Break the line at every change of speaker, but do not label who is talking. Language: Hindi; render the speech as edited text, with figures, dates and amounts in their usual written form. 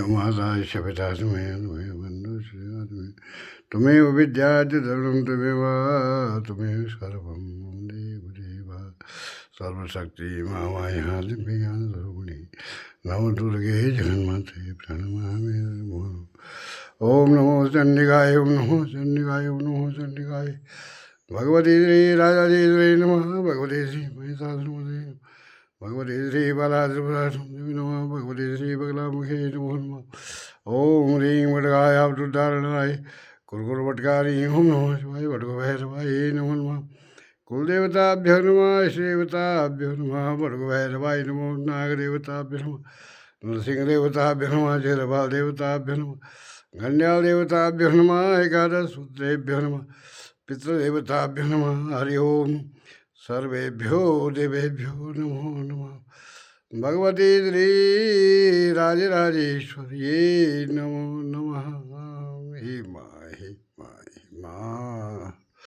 माता शपिता तुम्हें बंधु तुम्हें विद्या धर्म तुम्हें तुम्हें सर्वं देव देवा सर्वशक्ति माया दिव्यानि नमो दुर्गे जगन्माते प्रणमामि नमो ओम नमो चंडिकाय ओम नमो चंडिकाय ओम नमो चंडिकाय भगवती श्री राजाधीश्वरी नमः भगवती श्री महिषासुरमर्दिनी भगवती श्री बालात्रिपुरारी नमः भगवती श्री बगलामुखी नमो नमः ओम ह्रीं वटकाय आवृतारणाय कुरकुरवटकारी ओम नमः शिवाय वटकभैरवाय नमो नमः कुलदेवताभ्यो नमः श्रीदेवताभ्यो नमः वटकभैरवाय नमो नागदेवताभ्यो नमः नृसिंहदेवताभ्यो नमः जयरबालदेवताभ्यो नमः गण्यालदेवताभ्यो नमः एकादशसूत्रेभ्यो नमः पितृदेवताभ्यो नमः हरि ओम सर्वेभ्यो देवेभ्यो नमो नमः भगवती श्री राजराजेश्वरी नमो नमः हे माँ